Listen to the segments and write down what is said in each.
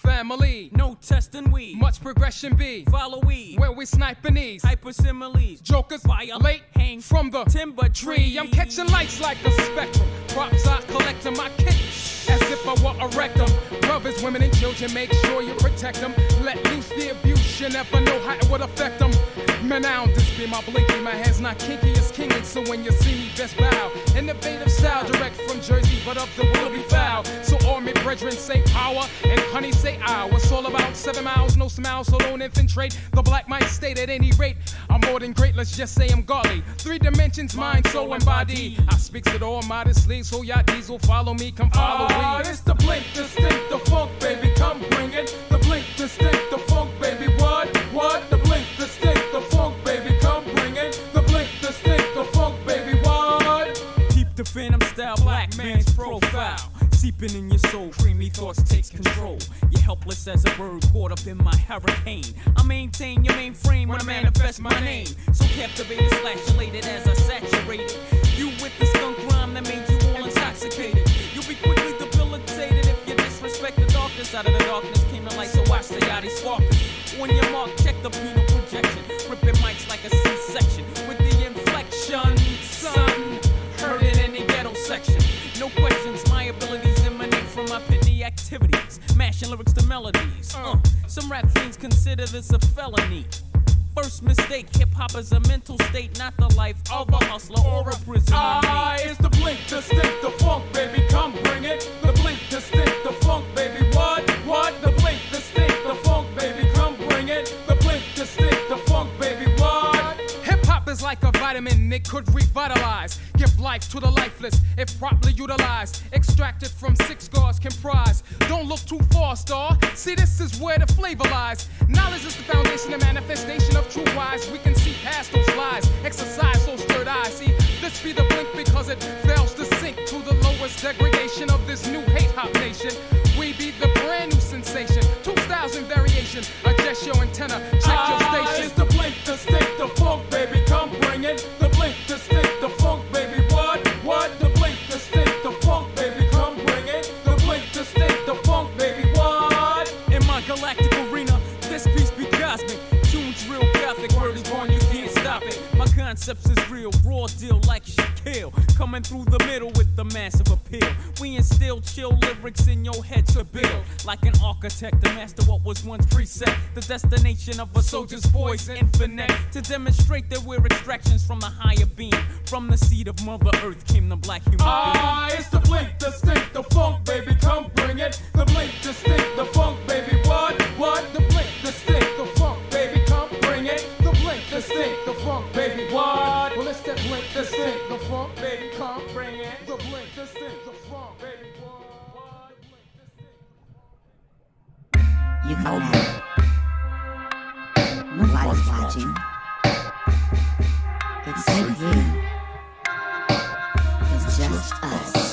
family. No testing we. Much progression be. Follow we. Where we sniping these Hypersimiles. jokers Violate. hang from the Timber tree. I'm catching lights like a spectrum. Props I collect 'em, I kick as if I were a rectum. Brothers, women, and children, make sure you protect them. Let loose the abuse, you never know how it would affect them. Man, I don't this be my blinky, my head's not kinky, it's kingly. So when you see me, best bow. Innovative style, direct from Jersey, but of the will be foul. So all my brethren say power, and honey say I. It's all about 7 miles, no smile, so don't infiltrate. The black might state at any rate, I'm more than great, let's just say I'm godly. 3 dimensions, mind, soul, and body. I speaks it all modestly, so y'all diesel follow me, come follow me. It's the blink, distinct, the funk, baby, come bring it. The blink, distinct, the funk, baby, what? The blink, distinct, the funk, baby, come bring it. The blink, distinct, the funk, baby, what? Keep the phantom style, black man's profile. Seeping in your soul, creamy thoughts takes control. You're helpless as a bird caught up in my hurricane. I maintain your mainframe when I manifest my name. So captivated, slash elated as I saturated. You with the skunk rhyme that made you all intoxicated. You'll be quickly debilitated if you disrespect the darkness. Out of the darkness came the light, so watch the yachty sparking. On your mark, check the penal projection. Ripping mics like a C-section with the inflection. Son, heard it in the ghetto section. No questions, my abilities emanate from my pithy activities. Mashing lyrics to melodies. Some rap fiends consider this a felony. First mistake, hip-hop is a mental state, not the life of a hustler or a prisoner. It's the blink, distinct, the funk, baby, come bring it. The blink, distinct, the funk, baby, what? The blink, distinct, the funk, baby, come bring it. The blink, distinct, the funk, baby, what? Hip-hop is like a vitamin, it could revitalize. Give life to the lifeless, if properly utilized. Extracted from 6 guards comprised. Don't look too far, star. See, this is where the flavor lies. Knowledge is the foundation and manifestation of true wise. We can see past those lies, exercise those third eyes. See, this be the blink because it fails to sink to the lowest degradation of this new hate-hop nation. We be the brand new sensation, 2 styles in variation. Adjust your antenna, check your station. It's the blink, distinct, the funk, baby, come bring it. The blink, distinct, the funk, baby, what? The blink, distinct, the funk, baby, come bring it. The blink, distinct, the funk, baby, what? In my galactic arena, this piece be cosmic. Tune's real gothic, word is born, you can't stop it. My concepts is real, raw deal like Shaquille. Coming through the middle with the massive appeal. We instill chill lyrics in your head to build. Like an architect to master what was once preset. The destination of a soldier's voice infinite. To demonstrate that we're extractions from the higher being. From the seed of Mother Earth came the black human being. It's the blink, distinct, the funk, baby, come bring it. The blink, distinct, the funk, baby, what? The blink, distinct, the funk, baby, come bring it. The blink, distinct, the funk, baby, what? Well, it's that blink, distinct, the funk, baby, come bring it. The blink, distinct, the funk, baby, what? You can have it. Nobody's watching. Except you. It's just us.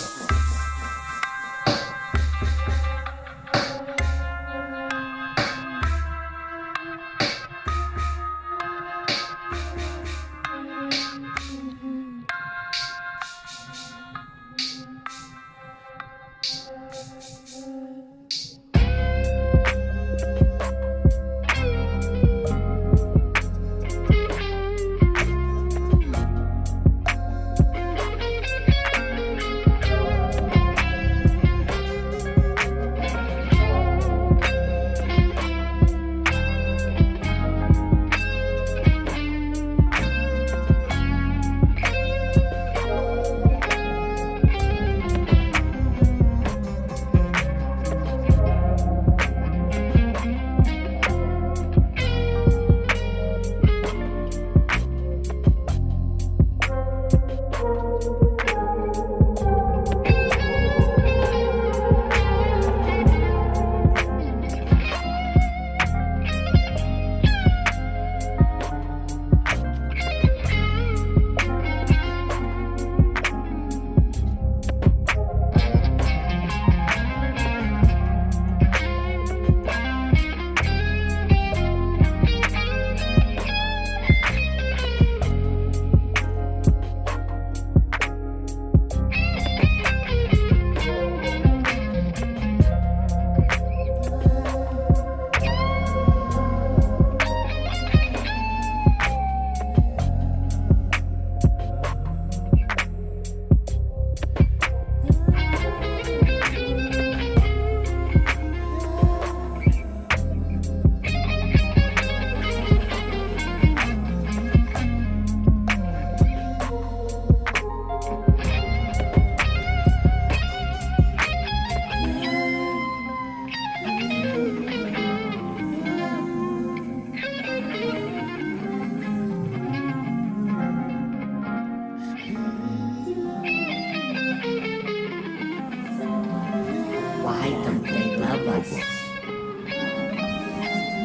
us.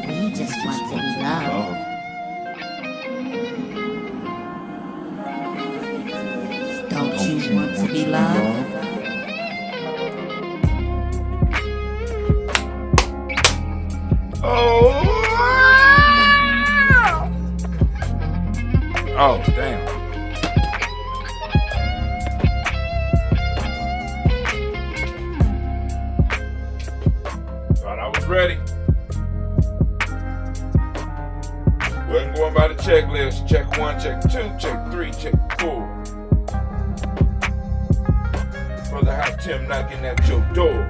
We just want to be loved. Don't you want to be loved? Oh, damn. Thought I was ready. Wasn't going by the checklist. Check 1, check 2, check 3, check 4. Brother House Tim knocking at your door.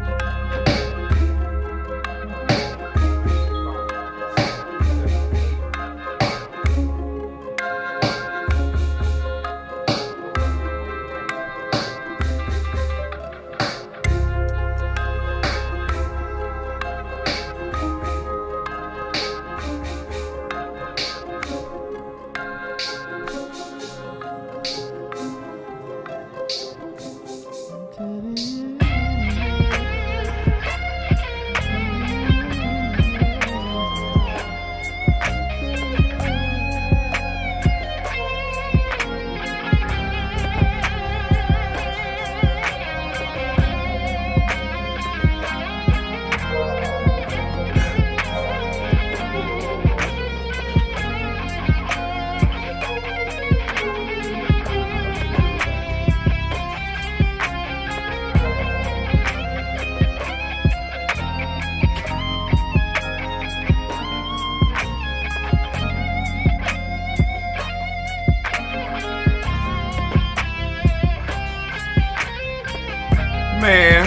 Man.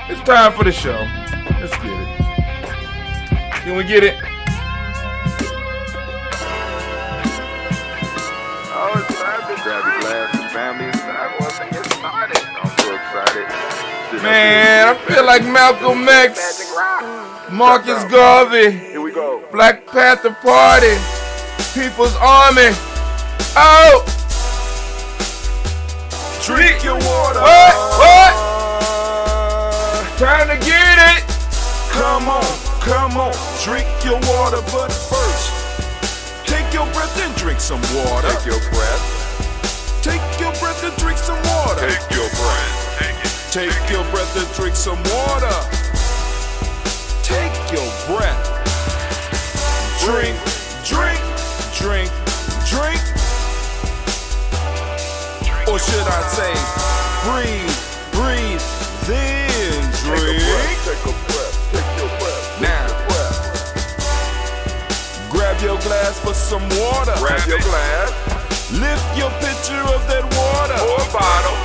It's time for the show. Let's get it. Can we get it? Oh, it's time to grab your glass and family inside once and get started. I'm so excited. Man, I feel like Malcolm X, Marcus Garvey. Here we go. Black Panther Party, People's Army. Oh! Drink your water. What? Time to get it. Come on. Drink your water, but first, take your breath and drink some water. Take your breath. Take your breath and drink some water. Take your breath. Take your breath and drink some water. Take your breath. Drink. Or should I say, breathe, then drink. Take a breath. Now, grab your glass for some water. Grab your glass. Lift your pitcher of that water. Or bottle.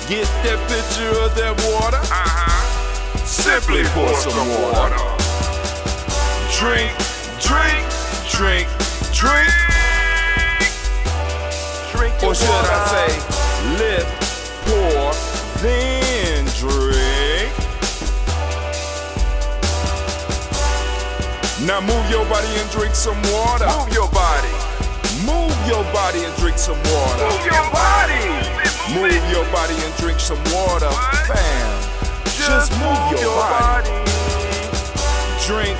Get that pitcher of that water. Simply pour some water. Drink. Or should I say, lift, pour, then drink. Now move your body and drink some water. Move your body and drink some water. Move your body and drink some water. Fam, just move your body. Drink.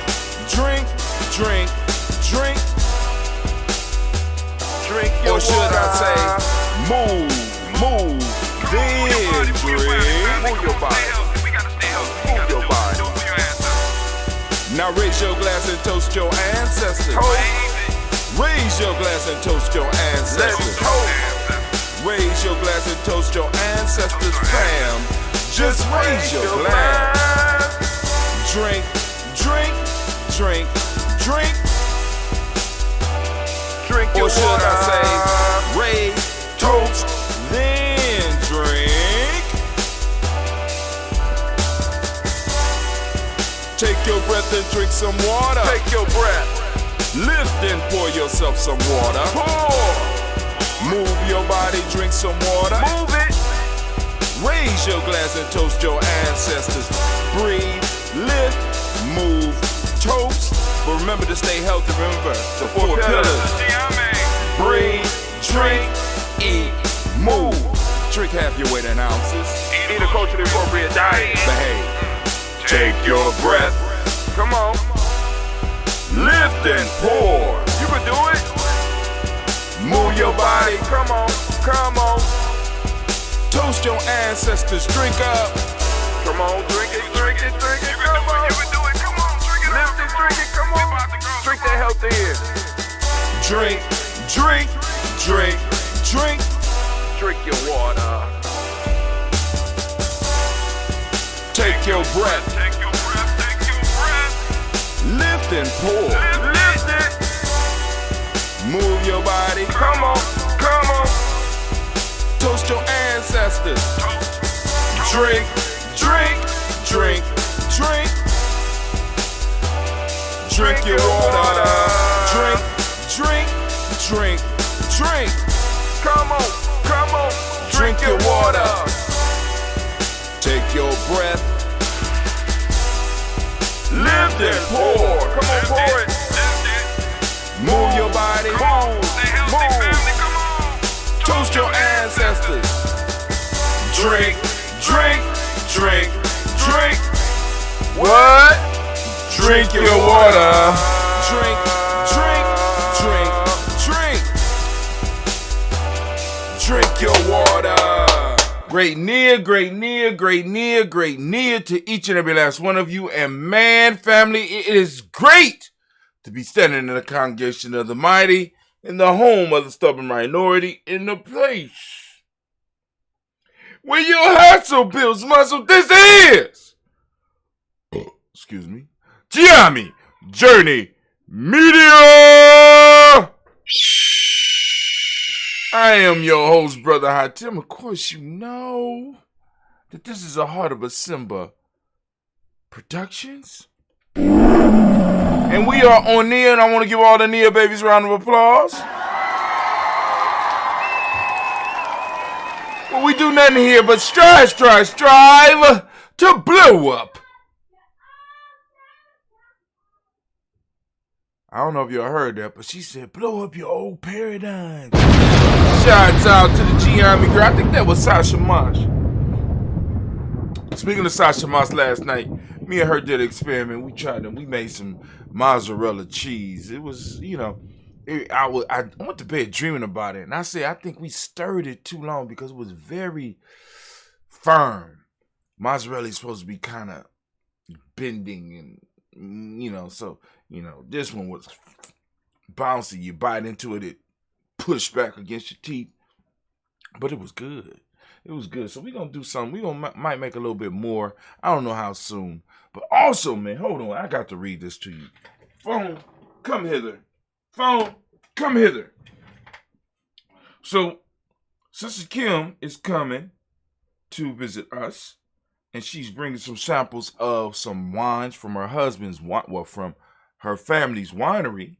Or should I say, move, then drink. Move your body. Now raise your glass and toast your ancestors. Raise your glass and toast your ancestors. Raise your glass and toast your ancestors, fam. Just raise your glass. Drink. Or should I say, raise, toast, then drink. Take your breath and drink some water. Take your breath. Lift and pour yourself some water. Pour. Move your body, drink some water. Move it. Raise your glass and toast your ancestors. Breathe, lift, move, toast. But remember to stay healthy. Remember the four pillars. Breathe, half your weight in ounces. Eat a culturally appropriate diet. Behave. Take your breath. Come on. Lift and pour. You can do it. Move your body. Come on. Come on. Toast your ancestors. Drink up. Come on. Drink it. Drink it. Drink it. Come on. You can do it. Come on. Drink it. Lift it. Drink it. Come on. Drink that healthy in. Drink. Drink. Drink. Drink. Drink your water. Take your breath. Take your breath. Take your breath. Lift and pour. Lift it. Move your body. Come on. Come on. Toast your ancestors. Drink. Drink. Drink. Drink. Drink your water. Drink. Drink. Drink. Drink. Come on. Come on. Drink your water. Take your breath. Lift and pour. Come on, pour it. Move your body. Move. Move. Toast your ancestors. Drink. Drink. Drink. Drink. What? Drink your water. Drink. Drink. Drink. Drink. Drink your water. Great Nia, great Nia, great Nia, great Nia to each and every last one of you. And man, family, it is great to be standing in the congregation of the mighty, in the home of the stubborn minority, in the place where your hustle builds muscle. This is, excuse me, Gye-Nyame Journey Media. I am your host, Brother Hatim. Of course, you know that this is a Heart of a Simba Productions. And we are on Nia, and I want to give all the Nia babies a round of applause. Well, we do nothing here but strive to blow up. I don't know if you heard that, but she said, blow up your old paradigms. Shouts out to the Gye-Nyame girl. I think that was Sasha Mosh. Speaking of Sasha Mosh, last night, me and her did an experiment. We made some mozzarella cheese. It was, I went to bed dreaming about it. And I said, I think we stirred it too long because it was very firm. Mozzarella is supposed to be kind of bending and, so... this one was bouncy. You bite into it, it pushed back against your teeth. But it was good. It was good. So we're going to do something. Might make a little bit more. I don't know how soon. But also, man, hold on. I got to read this to you. Phone, come hither. Phone, come hither. So, Sister Kim is coming to visit us. And she's bringing some samples of some wines from her husband's from her family's winery.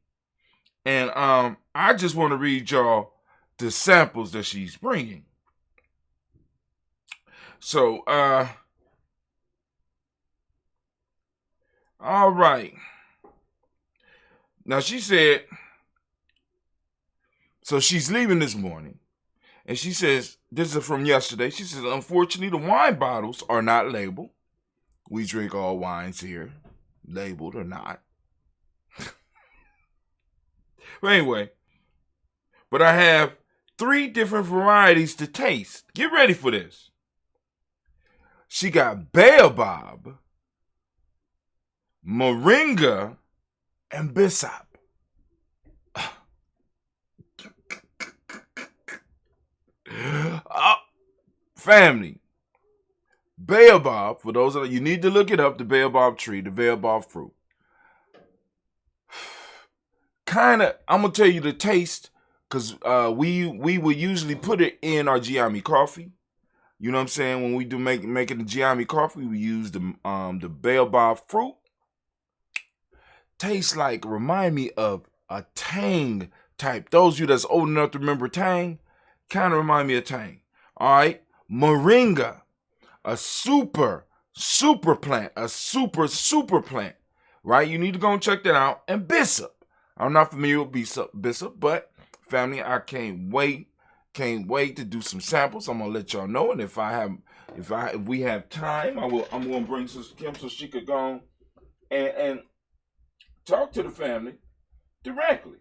And I just want to read y'all the samples that she's bringing. So, all right. Now she said, so she's leaving this morning. And she says, this is from yesterday. She says, unfortunately, the wine bottles are not labeled. We drink all wines here, labeled or not. But anyway, but I have 3 different varieties to taste. Get ready for this. She got baobab, moringa, and bissap. Family, baobab, for those of you need to look it up, the baobab tree, the baobab fruit. I'm gonna tell you the taste, because we would usually put it in our Gye-Nyame coffee. You know what I'm saying? When we do making the Gye-Nyame coffee, we use the baobab fruit. Tastes like, remind me of a Tang type. Those of you that's old enough to remember Tang, kind of remind me of Tang. All right, moringa, a super plant, a super plant. Right? You need to go and check that out. And bissap. I'm not familiar with bissap, but family, I can't wait Can't wait to do some samples. I'm gonna let y'all know, and if we have time, I'm gonna bring Sister Kim so she could go and talk to the family directly.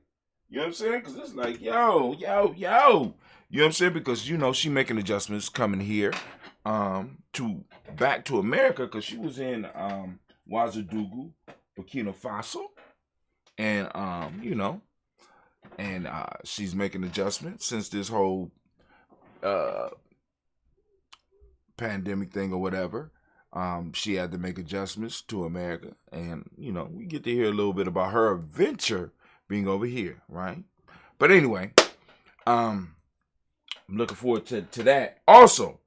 You know what I'm saying? Because it's like, yo. You know what I'm saying? Because, she making adjustments coming here back to America, because she was in Ouagadougou, Burkina Faso. And, she's making adjustments since this whole pandemic thing or whatever. She had to make adjustments to America. And, we get to hear a little bit about her adventure being over here, right? But anyway, I'm looking forward to that. Also,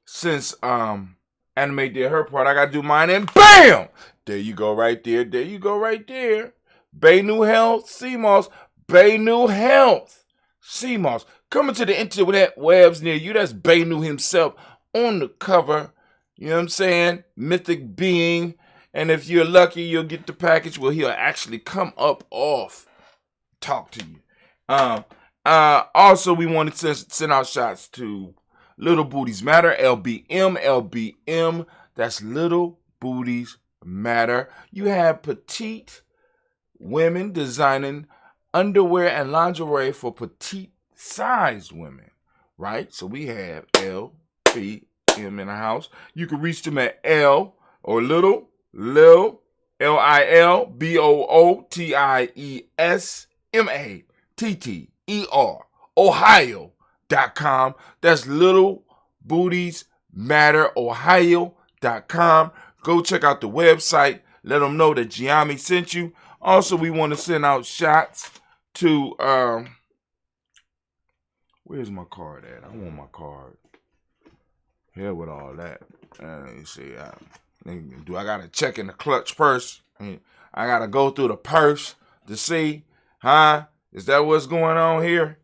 since Anime did her part, I gotta do mine, and bam! There you go right there. There you go right there. Bay New Health, CMOS. Bay New Health, CMOS. Coming to the internet webs near you. That's Bay New himself on the cover. You know what I'm saying? Mythic being. And if you're lucky, you'll get the package where he'll actually come up off, talk to you. Also, we want to send out shots to Little Booties Matter, LBM. That's Little Booties Matter. You have petite women designing underwear and lingerie for petite sized women, right? So we have LBM in the house. You can reach them at L or Lil LILBOOTIESMATTER Ohio.com. That's Little Booties Matter Ohio.com. Go check out the website. Let them know that Gye-Nyame sent you. Also, we want to send out shots to where's my card at? I want my card. Here with all that. Let me see. Do I gotta check in the clutch purse? I gotta go through the purse to see, is that what's going on here?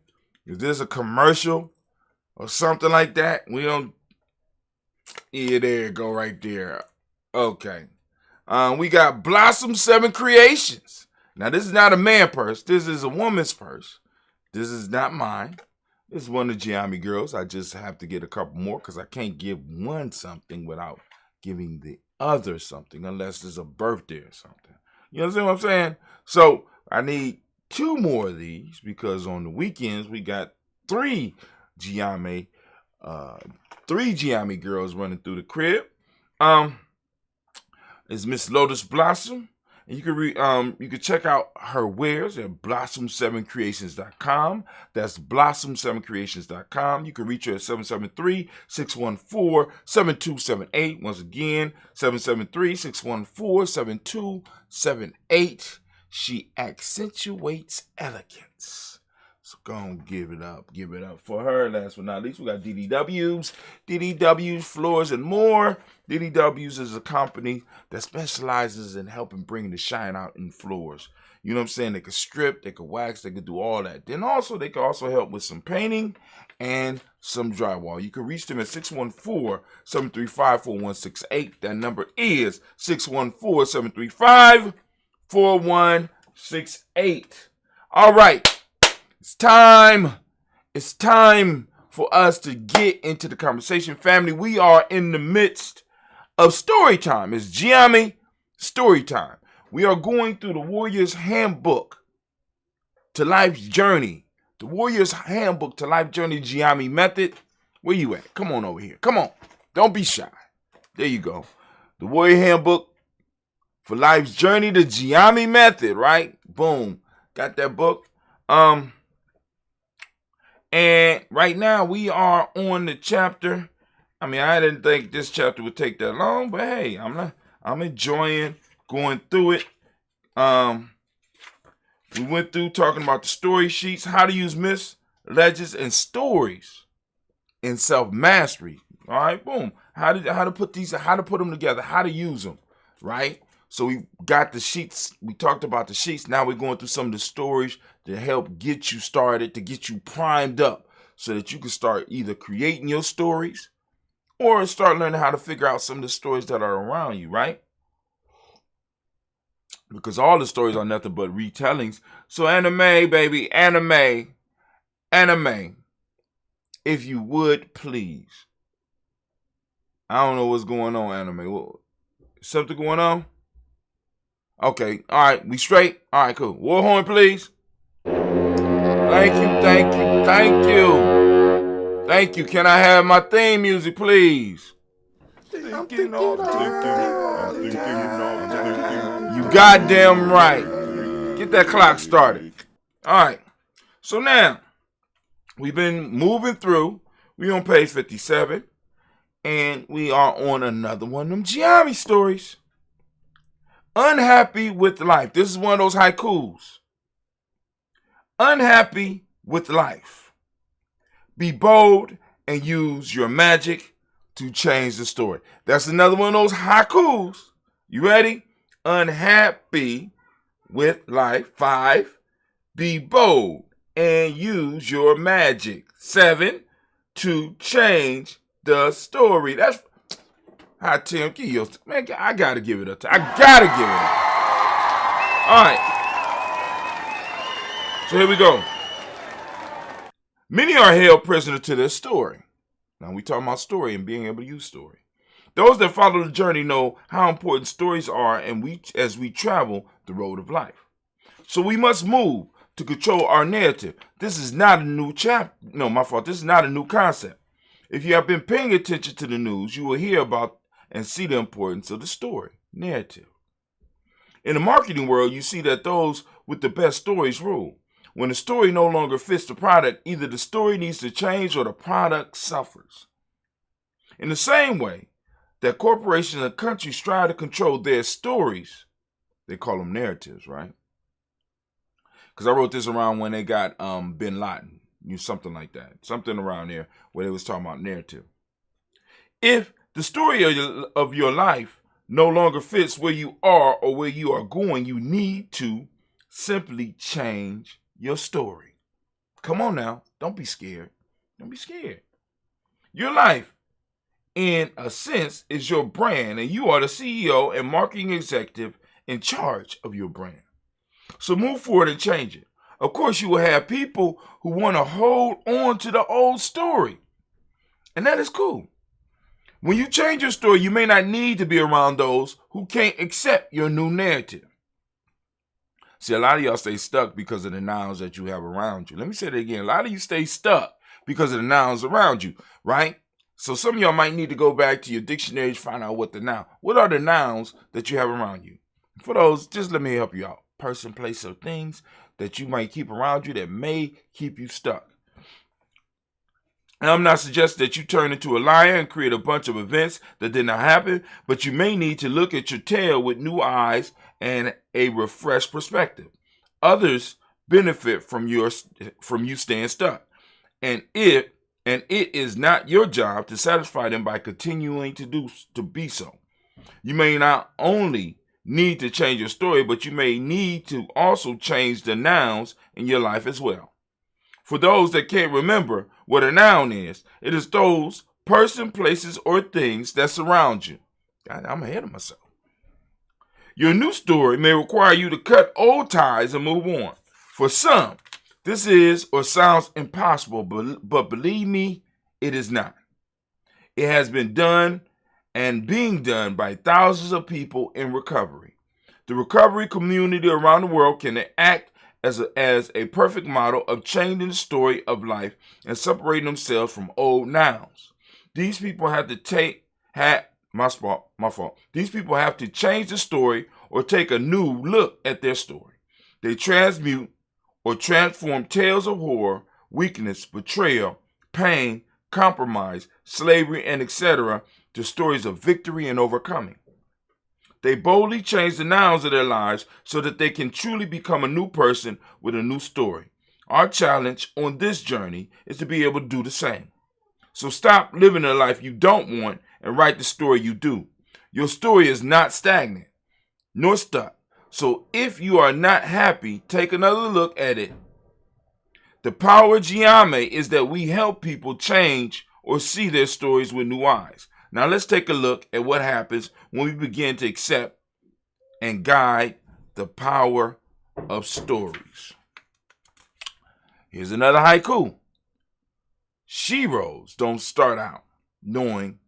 Is this a commercial or something like that? We don't. Yeah, there you go, right there. Okay. We got Blossom 7 Creations. Now, this is not a man purse. This is a woman's purse. This is not mine. This is one of the Gye-Nyame girls. I just have to get a couple more because I can't give one something without giving the other something unless there's a birthday or something. You understand what I'm saying? So I need 2 more of these because on the weekends we got 3 Gye-Nyame girls running through the crib. Is Miss Lotus Blossom. And you can check out her wares at blossom7creations.com. That's blossom7creations.com. You can reach her at 773-614-7278. Once again, 773-614-7278. She accentuates elegance. So go and give it up for her. Last but not least, we got DDWs, Floors and More. DDWs is a company that specializes in helping bring the shine out in floors. You know what I'm saying? They could strip, they could wax, they could do all that. Then also, they could also help with some painting and some drywall. You can reach them at 614-735-4168. That number is 614-735-4168. All right. It's time for us to get into the conversation. Family, we are in the midst of story time. It's Gye-Nyame story time. We are going through the Warrior's Handbook to Life's Journey. The Warrior's Handbook to Life Journey Gye-Nyame Method. Where you at? Come on over here. Come on. Don't be shy. There you go. The Warrior Handbook for Life's Journey, the Gye-Nyame Method, right? Boom. Got that book. And right now we are on the chapter. I mean, I didn't think this chapter would take that long, but hey, I'm enjoying going through it. We went through talking about the story sheets, how to use myths, legends, and stories in self-mastery. All right, boom. How to put them together, how to use them, right? So we got the sheets. We talked about the sheets. Now we're going through some of the stories to help get you started, to get you primed up so that you can start either creating your stories or start learning how to figure out some of the stories that are around you, right? Because all the stories are nothing but retellings. So anime, baby, anime. if you would, please. I don't know what's going on, anime. Something going on? Okay, all right, we straight? All right, cool. War horn, please. Thank you, thank you, thank you. Thank you. Can I have my theme music, please? You goddamn right. Get that clock started. All right. So now, we've been moving through. We on page 57. And we are on another one of them Gye-Nyame stories. Unhappy with life. This is one of those haikus. Unhappy with life. Be bold and use your magic to change the story. That's another one of those haikus. You ready? Unhappy with life. 5. Be bold and use your magic. 7. To change the story. That's how Tim. Give your man. I gotta give it up. I gotta give it up. All right. So here we go. Many are held prisoner to their story. Now we talking about story and being able to use story. Those that follow the journey know how important stories are, and as we travel the road of life. So we must move to control our narrative. This is not a new chapter. No, my fault. This is not a new concept. If you have been paying attention to the news, you will hear about and see the importance of the story, narrative. In the marketing world, you see that those with the best stories rule. When the story no longer fits the product, either the story needs to change or the product suffers. In the same way that corporations and countries strive to control their stories, they call them narratives, right? Because I wrote this around when they got Bin Laden. Something like that. Something around there where they was talking about narrative. If the story of your life no longer fits where you are or where you are going, you need to simply change your story. Come on now. Don't be scared. Don't be scared. Your life, in a sense, is your brand, and you are the CEO and marketing executive in charge of your brand. So move forward and change it. Of course, you will have people who want to hold on to the old story. And that is cool. When you change your story, you may not need to be around those who can't accept your new narrative. See, a lot of y'all stay stuck because of the nouns that you have around you. Let me say that again. A lot of you stay stuck because of the nouns around you, right? So some of y'all might need to go back to your dictionary to find out what are the nouns that you have around you. For those, just let me help you out. Person, place, or things that you might keep around you that may keep you stuck. And I'm not suggesting that you turn into a liar and create a bunch of events that did not happen, but you may need to look at your tale with new eyes and a refreshed perspective. Others benefit from you staying stuck, and it is not your job to satisfy them by continuing to be so. You may not only need to change your story, but you may need to also change the nouns in your life as well. For those that can't remember what a noun is, it is those person, places, or things that surround you. God, I'm ahead of myself. Your new story may require you to cut old ties and move on. For some, this is or sounds impossible, but believe me, it is not. It has been done and being done by thousands of people in recovery. The recovery community around the world can act as a perfect model of changing the story of life and separating themselves from old nouns. These people have to These people have to change the story or take a new look at their story. They transmute or transform tales of horror, weakness, betrayal, pain, compromise, slavery, and etc. to stories of victory and overcoming. They boldly change the nouns of their lives so that they can truly become a new person with a new story. Our challenge on this journey is to be able to do the same. So stop living a life you don't want and write the story you do. Your story is not stagnant nor stuck. So if you are not happy, take another look at it. The power of Gye-Nyame is that we help people change or see their stories with new eyes. Now let's take a look at what happens when we begin to accept and guide the power of stories. Here's another haiku. Sheroes don't start out knowing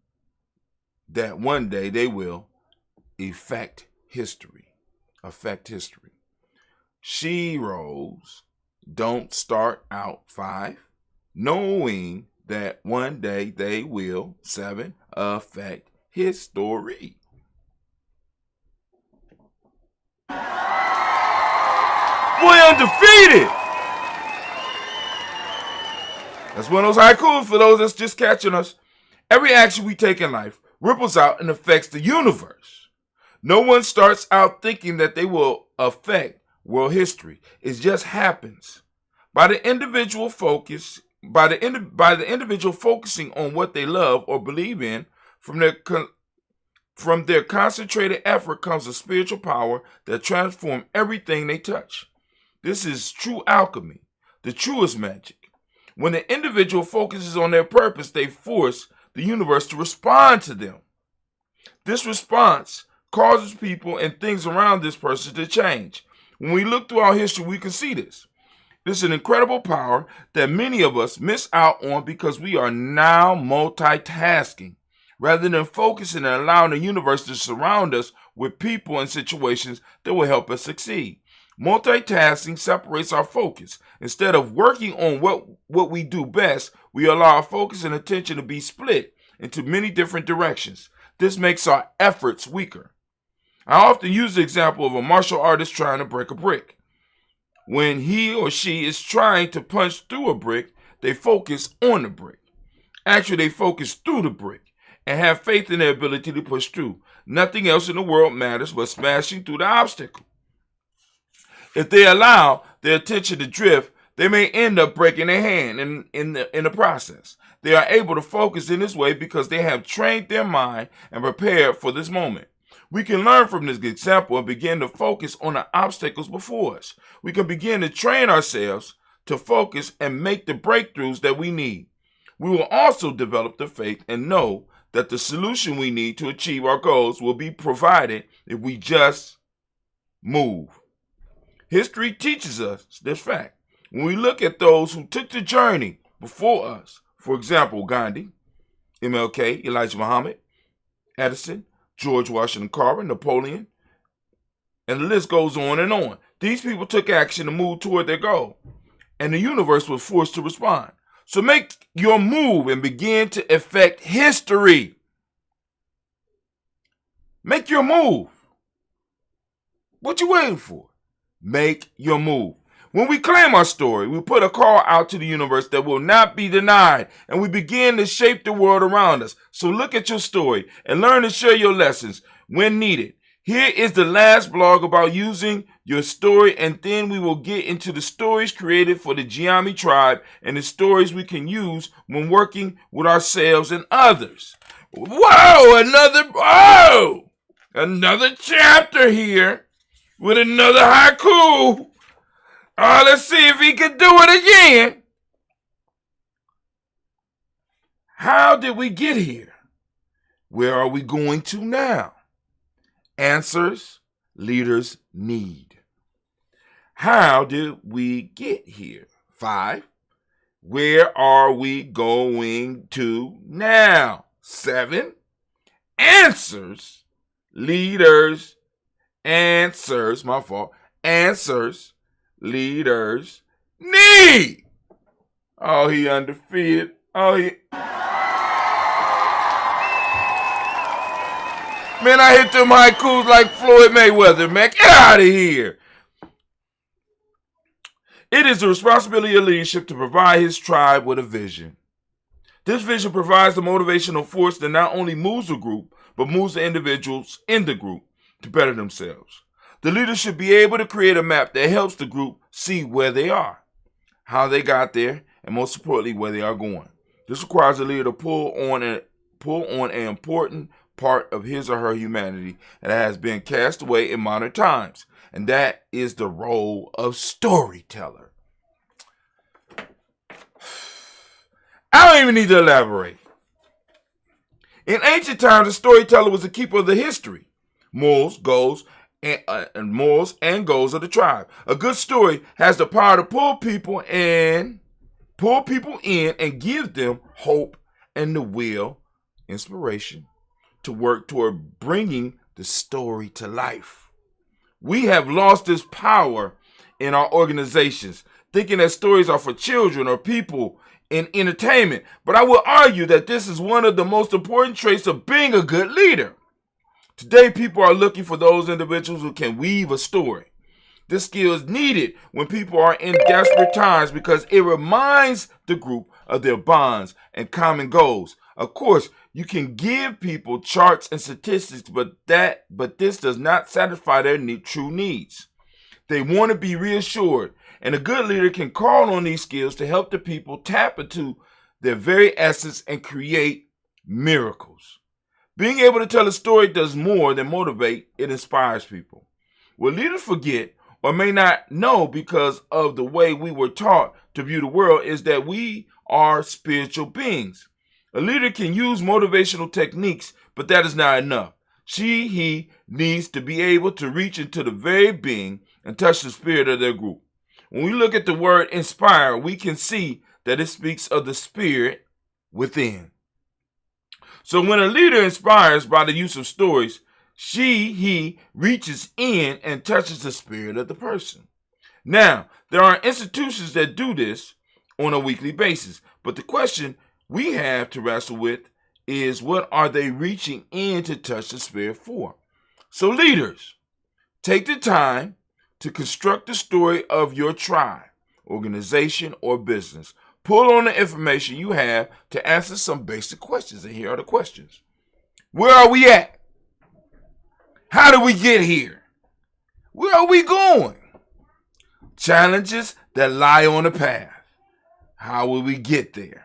that one day they will affect history. Sheroes don't start out 5 knowing that one day they will 7 affect history. We're undefeated. That's one of those haikus for those that's just catching us. Every action we take in life ripples out and affects the universe. No one starts out thinking that they will affect world history. It just happens. By the individual focusing on what they love or believe in, from their concentrated effort comes a spiritual power that transforms everything they touch. This is true alchemy, the truest magic. When the individual focuses on their purpose, they force the universe to respond to them. This response causes people and things around this person to change. When we look throughout history, we can see this. This is an incredible power that many of us miss out on because we are now multitasking, rather than focusing and allowing the universe to surround us with people and situations that will help us succeed. Multitasking separates our focus. Instead of working on what we do best, we allow our focus and attention to be split into many different directions. This makes our efforts weaker. I often use the example of a martial artist trying to break a brick. When he or she is trying to punch through a brick, they focus on the brick. Actually, they focus through the brick and have faith in their ability to push through. Nothing else in the world matters but smashing through the obstacle. If they allow their attention to drift, they may end up breaking their hand in the process. They are able to focus in this way because they have trained their mind and prepared for this moment. We can learn from this example and begin to focus on the obstacles before us. We can begin to train ourselves to focus and make the breakthroughs that we need. We will also develop the faith and know that the solution we need to achieve our goals will be provided if we just move. History teaches us this fact. When we look at those who took the journey before us, for example, Gandhi, MLK, Elijah Muhammad, Edison, George Washington Carver, Napoleon, and the list goes on and on. These people took action to move toward their goal, and the universe was forced to respond. So make your move and begin to affect history. Make your move. What you waiting for? Make your move. When we claim our story, we put a call out to the universe that will not be denied, and we begin to shape the world around us. So look at your story and learn to share your lessons when needed. Here is the last blog about using your story, and then we will get into the stories created for the Gye-Nyame tribe and the stories we can use when working with ourselves and others. Another chapter here with another haiku. Let's see if he can do it again. How did we get here? Where are we going to now? Answers leaders need. How did we get here? 5. Where are we going to now? 7. Answers leaders. Answers leaders need. Oh, he undefeated. Man, I hit them haikus like Floyd Mayweather, man. Get out of here. It is the responsibility of leadership to provide his tribe with a vision. This vision provides the motivational force that not only moves the group, but moves the individuals in the group to better themselves. The leader should be able to create a map that helps the group see where they are, how they got there, and most importantly, where they are going. This requires a leader to pull on an important part of his or her humanity that has been cast away in modern times, and that is the role of storyteller. I don't even need to elaborate. In ancient times, a storyteller was the keeper of the history, morals, goals, and morals and goals of the tribe. A good story has the power to pull people in pull people in and give them hope and the will, inspiration, to work toward bringing the story to life. We have lost this power in our organizations, thinking that stories are for children or people in entertainment. But I will argue that this is one of the most important traits of being a good leader. Today, people are looking for those individuals who can weave a story. This skill is needed when people are in desperate times because it reminds the group of their bonds and common goals. Of course, you can give people charts and statistics, but this does not satisfy their true needs. They want to be reassured, and a good leader can call on these skills to help the people tap into their very essence and create miracles. Being able to tell a story does more than motivate, it inspires people. What leaders forget or may not know because of the way we were taught to view the world is that we are spiritual beings. A leader can use motivational techniques, but that is not enough. He needs to be able to reach into the very being and touch the spirit of their group. When we look at the word inspire, we can see that it speaks of the spirit within. So when a leader inspires by the use of stories, he reaches in and touches the spirit of the person. Now, there are institutions that do this on a weekly basis, but the question we have to wrestle with is, what are they reaching in to touch the spirit for? So leaders, take the time to construct the story of your tribe, organization, or business. Pull on the information you have to answer some basic questions, and here are the questions. Where are we at? How did we get here? Where are we going? Challenges that lie on the path. How will we get there?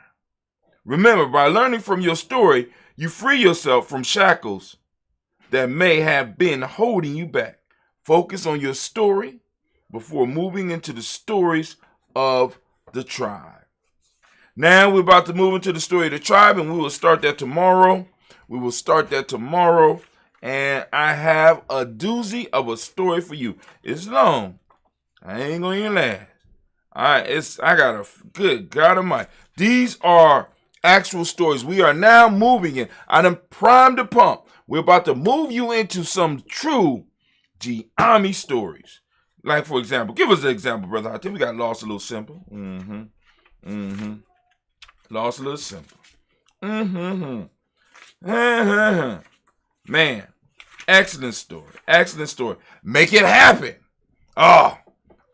Remember, by learning from your story, you free yourself from shackles that may have been holding you back. Focus on your story before moving into the stories of the tribe. Now we're about to move into the story of the tribe, and we will start that tomorrow. And I have a doozy of a story for you. It's long. I ain't gonna even last. All right, I got a good God Almighty. These are actual stories. We are now moving in. I done primed the pump. We're about to move you into some true Gye-Nyame stories. Like, for example, give us an example, brother. I think we got Lost a Little Simple. Lost a Little Simple. Man, excellent story. Make it happen. Oh,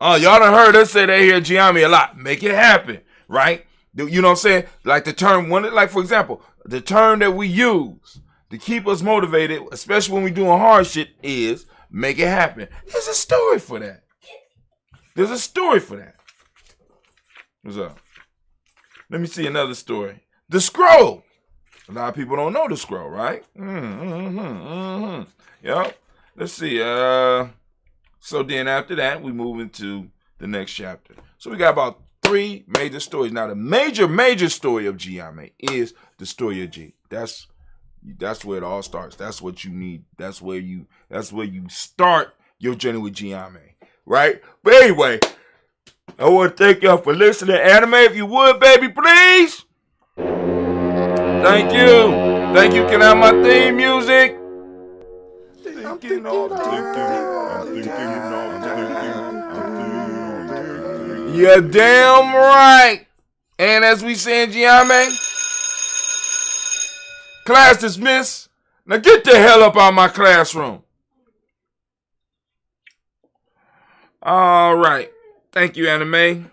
y'all done heard us say that here at Gye-Nyame a lot. Make it happen, right? You know what I'm saying? Like the term, like for example, the term that we use to keep us motivated, especially when we doing hard shit, is make it happen. There's a story for that. What's up? Let me see another story. The scroll. A lot of people don't know the scroll, right? Yep. Let's see. So then after that, we move into the next chapter. So we got about 3 major stories. Now the major story of Gye-Nyame is the story of G. That's where it all starts. That's what you need. That's where you start your journey with Gye-Nyame, right? But anyway, I want to thank y'all for listening. Anime, if you would, baby, please. Thank you. Can I have my theme music? You're damn right. And as we say in Gye-Nyame, class dismissed. Now get the hell up out of my classroom. All right. Thank you, Anime.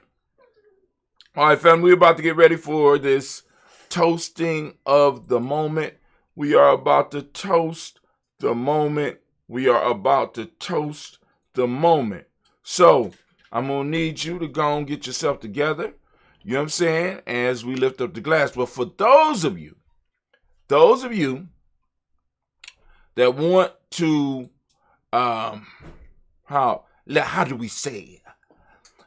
All right, family, we're about to get ready for this toasting of the moment. We are about to toast the moment. So I'm going to need you to go and get yourself together. You know what I'm saying? As we lift up the glass. But for those of you that want to, how do we say it?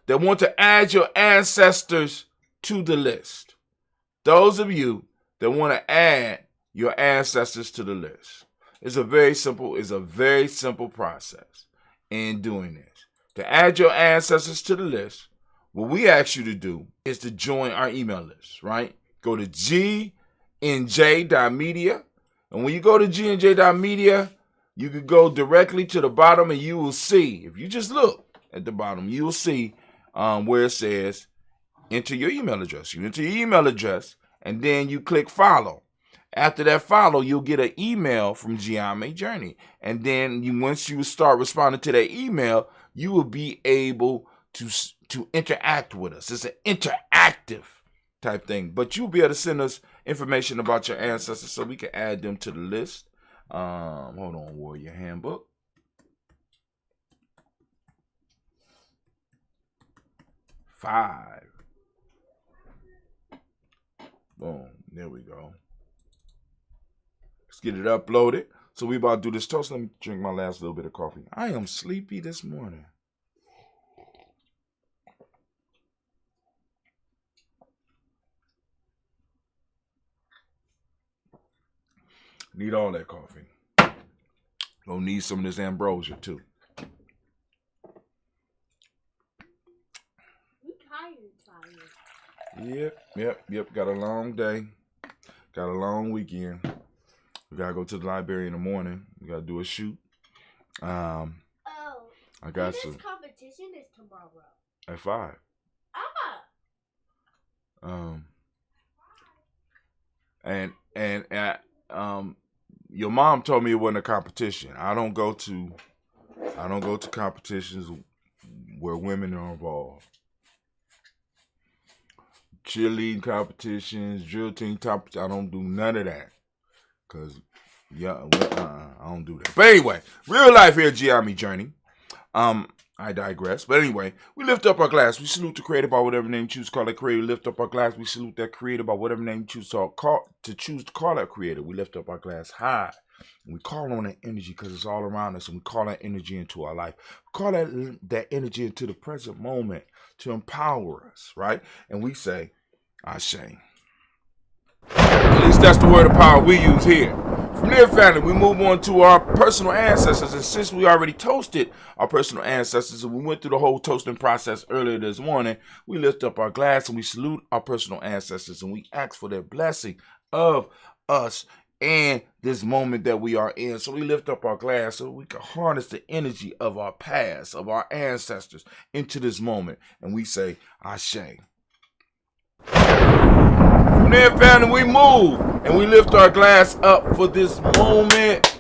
That want to add your ancestors to the list. Those of you that want to add your ancestors to the list. It's a very simple process in doing this. To add your ancestors to the list, what we ask you to do is to join our email list, right? Go to Gye-Nyame.media. And when you go to Gye-Nyame.media, you can go directly to the bottom and you will see, if you just look at the bottom, you will see where it says enter your email address. You enter your email address and then you click follow. After that follow, you'll get an email from Gye-Nyame Journey. And then once you start responding to that email, you will be able to interact with us. It's an interactive type thing. But you'll be able to send us information about your ancestors so we can add them to the list. Hold on, Warrior Handbook. Five. Boom. There we go. Let's get it uploaded. So we about to do this toast. Let me drink my last little bit of coffee. I am sleepy this morning. Need all that coffee. Gonna need some of this ambrosia too. You tired. Yep. Got a long day. Got a long weekend. We gotta go to the library in the morning. We gotta do a shoot. I got this some. competition is tomorrow. At 5. Your mom told me it wasn't a competition. I don't go to competitions where women are involved. Cheerleading competitions, drill team competitions, I don't do none of that. Cause I don't do that. But anyway, real life here at Gye-Nyame Journey. I digress. But anyway, we lift up our glass. We salute the creator by whatever name you choose to call that creator. We lift up our glass. We salute that creator by whatever name you choose to call that creator. We lift up our glass high. And we call on that energy because it's all around us. And we call that energy into our life. We call that energy into the present moment to empower us, right? And we say, I say. At least that's the word of power we use here. From there, family, we move on to our personal ancestors. And since we already toasted our personal ancestors and we went through the whole toasting process earlier this morning, we lift up our glass and we salute our personal ancestors and we ask for their blessing of us and this moment that we are in. So we lift up our glass so we can harness the energy of our past, of our ancestors into this moment. And we say, Ashe. From there, family, we move and we lift our glass up for this moment.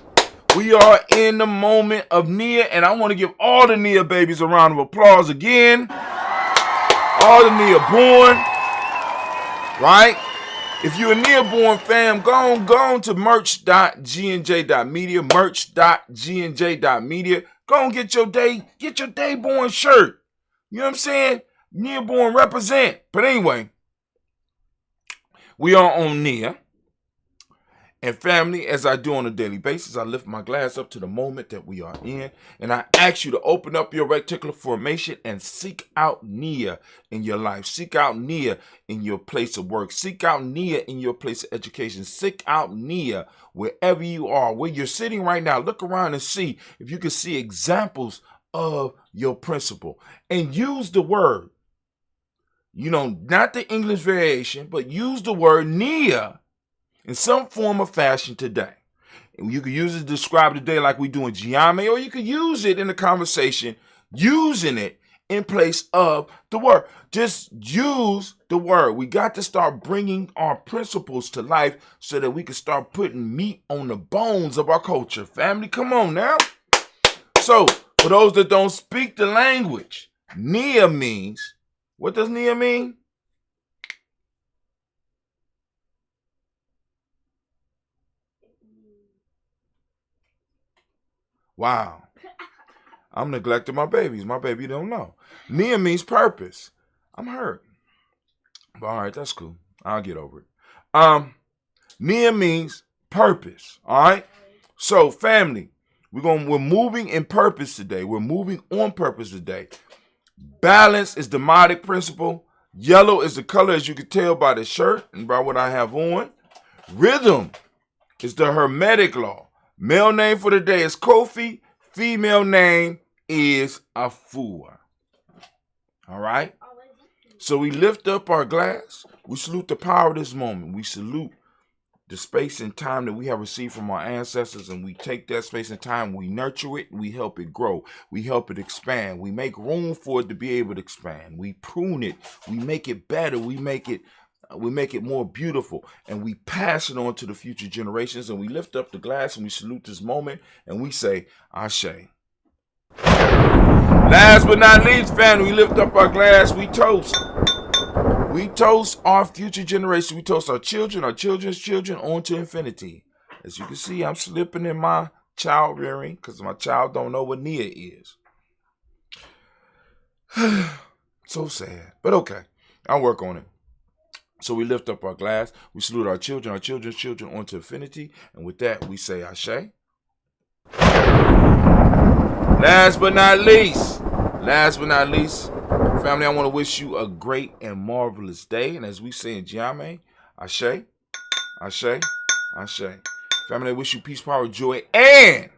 We are in the moment of Nia, and I want to give all the Nia babies a round of applause again. All the Nia born, right? If you're a Nia born fam, go on to merch.gnj.media, merch.gnj.media. Go on get your day born shirt. You know what I'm saying? Nia born represent. But anyway, we are on Nia. And family, as I do on a daily basis, I lift my glass up to the moment that we are in. And I ask you to open up your reticular formation and seek out Nia in your life. Seek out Nia in your place of work. Seek out Nia in your place of education. Seek out Nia wherever you are. Where you're sitting right now, look around and see if you can see examples of your principle. And use the word. You know, not the English variation, but use the word Nia in some form or fashion today. And you can use it to describe the day like we do in Gye-Nyame, or you can use it in the conversation, using it in place of the word. Just use the word. We got to start bringing our principles to life so that we can start putting meat on the bones of our culture. Family, come on now. So, for those that don't speak the language, Nia means, what does Nia mean? Wow. I'm neglecting my babies. My baby don't know. Nia means purpose. I'm hurt. But all right, that's cool. I'll get over it. Nia means purpose. All right? So, family, we're moving in purpose today. We're moving on purpose today. Balance is the Modic principle. Yellow is the color, as you can tell by the shirt and by what I have on. Rhythm is the Hermetic law. Male name for the day is Kofi. Female name is Afua. All right? So we lift up our glass. We salute the power of this moment. We salute the space and time that we have received from our ancestors, and we take that space and time, we nurture it, we help it grow, we help it expand, we make room for it to be able to expand, we prune it, we make it better, we make it more beautiful, and we pass it on to the future generations. And we lift up the glass and we salute this moment and we say, Ashe. Last but not least, family, we lift up our glass, we toast. We toast our future generation. We toast our children, our children's children, on to infinity. As you can see, I'm slipping in my child rearing because my child don't know what Nia is. So sad, but okay. I'll work on it. So we lift up our glass. We salute our children, our children's children, on to infinity. And with that, we say Ashe. Last but not least, family, I want to wish you a great and marvelous day. And as we say in Gye-Nyame, Ashe, Ashe, Ashe. Family, I wish you peace, power, joy, and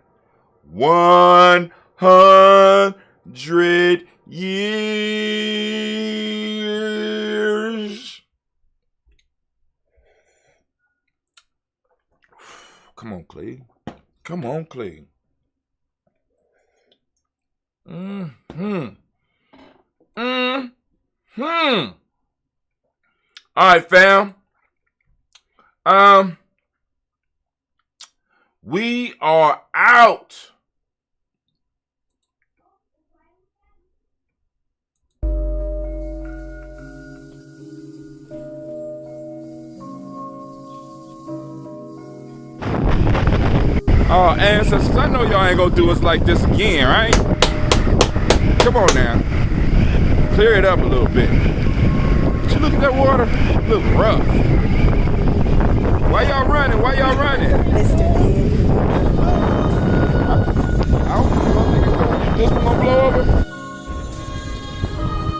100 years. Come on, Clay. Come on, Clay. All right, fam. We are out. Oh, ancestors, I know y'all ain't gonna do us like this again, right? Come on now. Clear it up a little bit. Did you look at that water? It look rough. Why y'all running? Why y'all running? I don't think this one gonna blow over.